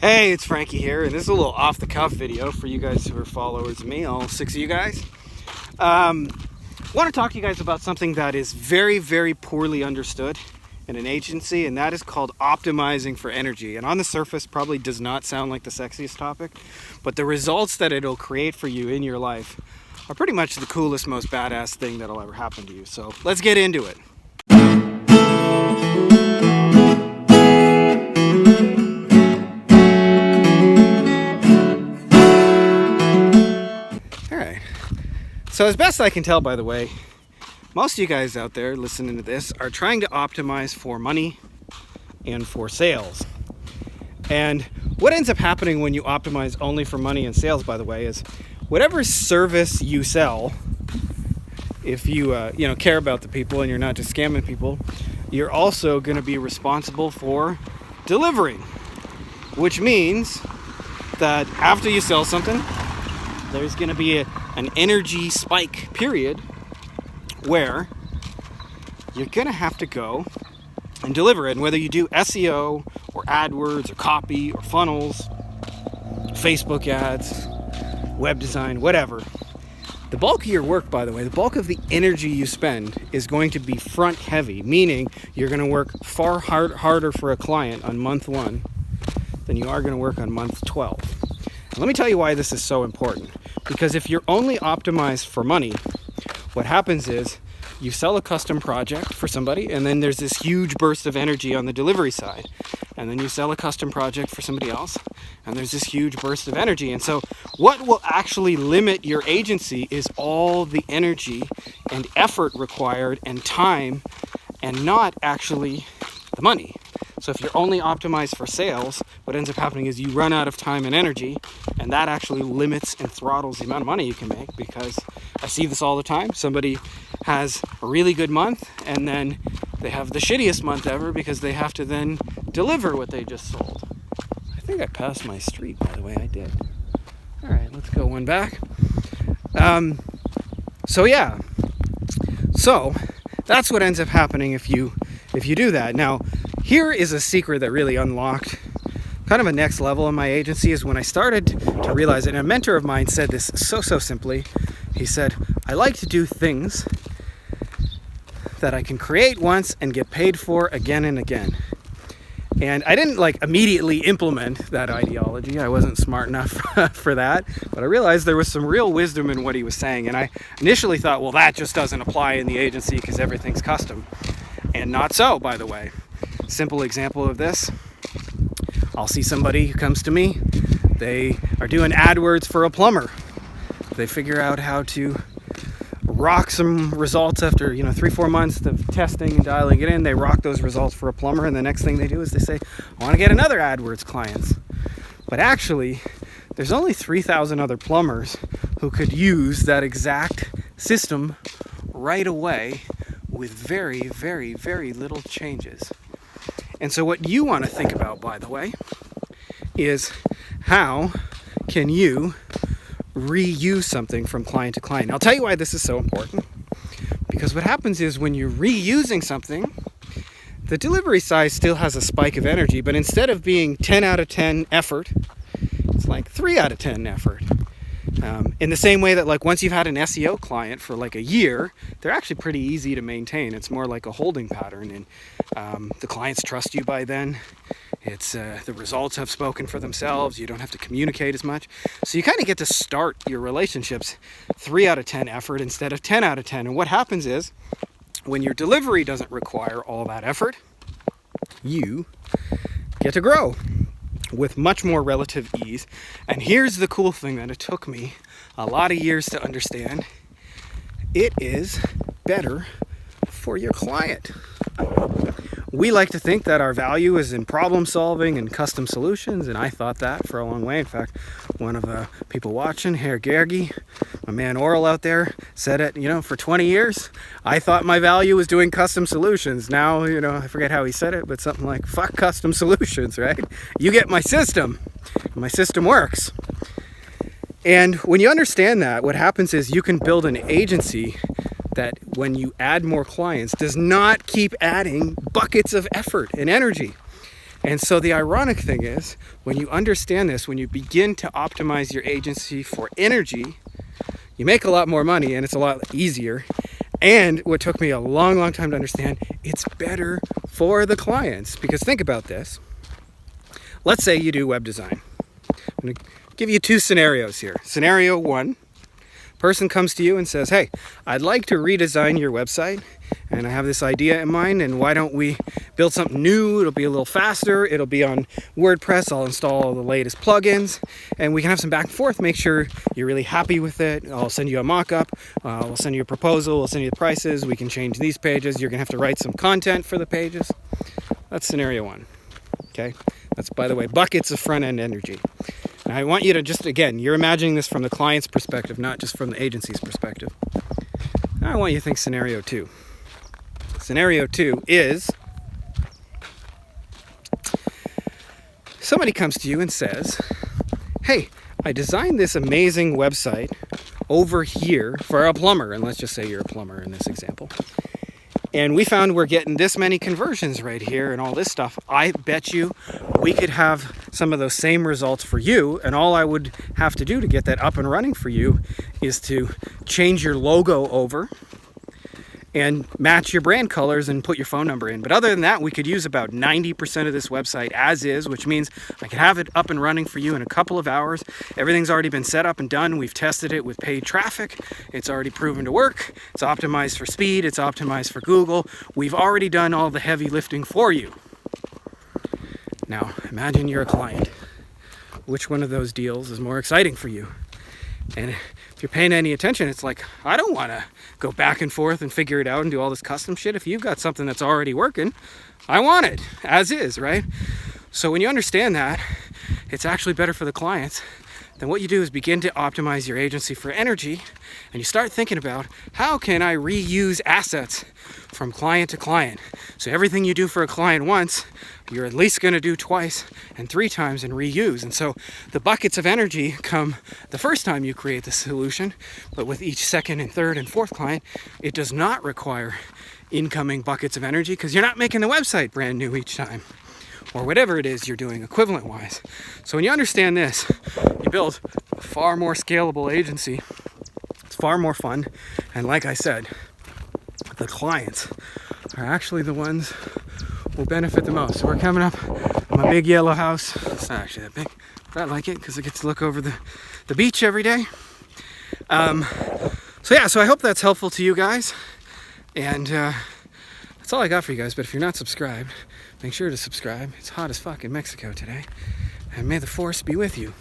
Hey, it's Frankie here, and this is a little off-the-cuff video for you guys who are followers of me, all 6 of you guys. I want to talk to you guys about something that is very, very poorly understood in an agency, and that is called optimizing for energy. And on the surface, probably does not sound like the sexiest topic, but the results that it'll create for you in your life are pretty much the coolest, most badass thing that'll ever happen to you. So let's get into it. So as best I can tell, by the way, most of you guys out there listening to this are trying to optimize for money and for sales. And what ends up happening when you optimize only for money and sales, by the way, is whatever service you sell, if you care about the people and you're not just scamming people, you're also going to be responsible for delivering, which means that after you sell something, there's going to be an energy spike period where you're going to have to go and deliver it. And whether you do SEO or AdWords or copy or funnels, Facebook ads, web design, whatever, the bulk of your work, by the way, the bulk of the energy you spend is going to be front heavy, meaning you're going to work far harder for a client on month 1 than you are going to work on month 12. And let me tell you why this is so important. Because if you're only optimized for money, what happens is you sell a custom project for somebody, and then there's this huge burst of energy on the delivery side. And then you sell a custom project for somebody else, and there's this huge burst of energy. And so what will actually limit your agency is all the energy and effort required and time, and not actually the money. So if you're only optimized for sales, what ends up happening is you run out of time and energy, and that actually limits and throttles the amount of money you can make. Because I see this all the time. Somebody has a really good month, and then they have the shittiest month ever because they have to then deliver what they just sold. I think I passed my street, by the way. I did. All right, let's go one back. So that's what ends up happening if you do that. Now, here is a secret that really unlocked kind of a next level in my agency, is when I started to realize it. And a mentor of mine said this so simply. He said, I like to do things that I can create once and get paid for again and again. And I didn't immediately implement that ideology. I wasn't smart enough for that. But I realized there was some real wisdom in what he was saying. And I initially thought, well, that just doesn't apply in the agency because everything's custom. And not so, by the way. Simple example of this. I'll see somebody who comes to me. They are doing AdWords for a plumber. They figure out how to rock some results after 3-4 months of testing and dialing it in. They rock those results for a plumber, and the next thing they do is they say, I want to get another AdWords clients. But actually, there's only 3,000 other plumbers who could use that exact system right away with very, very, very little changes. And so what you want to think about, by the way, is how can you reuse something from client to client. And I'll tell you why this is so important. Because what happens is when you're reusing something, the delivery side still has a spike of energy, but instead of being 10 out of 10 effort, it's like 3 out of 10 effort. In the same way that once you've had an SEO client for a year, they're actually pretty easy to maintain. It's more like a holding pattern, and the clients trust you by then. It's the results have spoken for themselves. You don't have to communicate as much. So you kind of get to start your relationships 3 out of 10 effort instead of 10 out of 10. And what happens is when your delivery doesn't require all that effort, you get to grow with much more relative ease. And here's the cool thing that it took me a lot of years to understand. It is better for your client. We like to think that our value is in problem solving and custom solutions, and I thought that for a long way. In fact, one of the people watching, Herr Gergi, my man Oral out there, said it, for 20 years, I thought my value was doing custom solutions. Now, I forget how he said it, but something like, fuck custom solutions, right? You get my system. My system works. And when you understand that, what happens is you can build an agency that when you add more clients does not keep adding buckets of effort and energy. And so the ironic thing is, when you understand this, when you begin to optimize your agency for energy, you make a lot more money and it's a lot easier. And what took me a long, long time to understand, it's better for the clients. Because think about this. Let's say you do web design. I'm going to give you two scenarios here. Scenario one, person comes to you and says, hey, I'd like to redesign your website and I have this idea in mind, and why don't we build something new? It'll be a little faster, it'll be on WordPress, I'll install all the latest plugins, and we can have some back and forth, make sure you're really happy with it. I'll send you a mock-up, we'll send you a proposal, we'll send you the prices, we can change these pages, you're gonna have to write some content for the pages. That's scenario one, okay? That's, by the way, buckets of front-end energy. And I want you to just, again, you're imagining this from the client's perspective, not just from the agency's perspective. Now I want you to think scenario two. Scenario two is somebody comes to you and says, hey, I designed this amazing website over here for a plumber, and let's just say you're a plumber in this example, and we found we're getting this many conversions right here and all this stuff. I bet you we could have some of those same results for you, and all I would have to do to get that up and running for you is to change your logo over and match your brand colors and put your phone number in. But other than that, we could use about 90% of this website as is, which means I could have it up and running for you in a couple of hours. Everything's already been set up and done. We've tested it with paid traffic. It's already proven to work. It's optimized for speed. It's optimized for Google. We've already done all the heavy lifting for you. Now, imagine you're a client. Which one of those deals is more exciting for you? And if you're paying any attention, it's like, I don't want to go back and forth and figure it out and do all this custom shit. If you've got something that's already working, I want it as is, right? So when you understand that, it's actually better for the clients. Then what you do is begin to optimize your agency for energy, and you start thinking about, how can I reuse assets from client to client? So everything you do for a client once, you're at least going to do twice and 3 times and reuse. And so the buckets of energy come the first time you create the solution, but with each second and third and fourth client, it does not require incoming buckets of energy because you're not making the website brand new each time, or whatever it is you're doing equivalent wise. So when you understand this, you build a far more scalable agency. It's far more fun. And like I said, the clients are actually the ones who will benefit the most. So we're coming up on my big yellow house. It's not actually that big, but I like it because I get to look over the beach every day. So I hope that's helpful to you guys. And that's all I got for you guys. But if you're not subscribed, make sure to subscribe. It's hot as fuck in Mexico today. And may the force be with you.